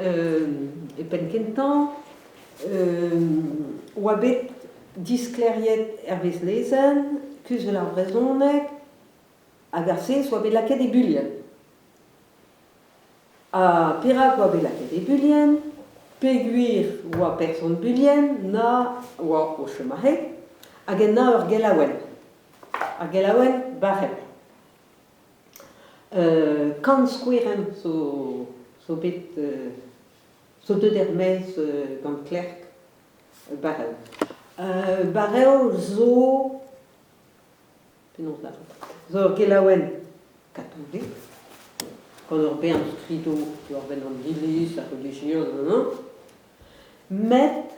e penkentan, oa bet diskleriet vez lezen, kuzel ar brezonek, hag ar sez oa bet laket e bulien. A perak oa bet laket e bulien, peguir oa person bulien, na oa o chemahet, hag en na ur gelaouenn. Ar gelaouenn barrel. Kant skouerem so bet so deud er mez gant klerk barrel. Barrel zo penaos da zo ur gelaouenn katolik, gant ur bern skrido ur ben an dilis, a religion, met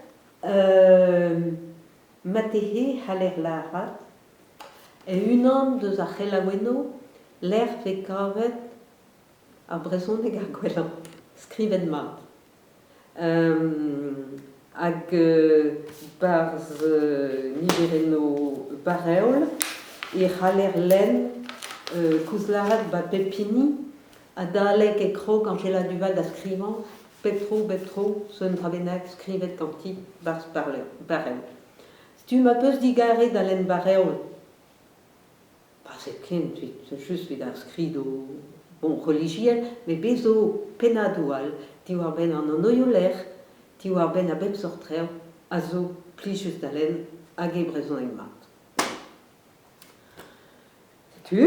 matehe haler larat, e unan deus ar c'helaouenno l'er fe kavet ar brezhoneg ar gwellañ, skrivet mat. Hag barz niverenno bareol, e c'haller len kouzlaat ba pepini, a dalek e krog Angela Duval da skrivañ, betro, seun drabenak skrivet ganti barz bareol. Tu ma peus digare da len bareol, c'est ken, c'est juste vid ar skrido bon religiel, mais bezo penadoual, ti war ben an oioler, ti war ben a bep sortreo, a zo plijus da len hag e brezhoneg mat. Tu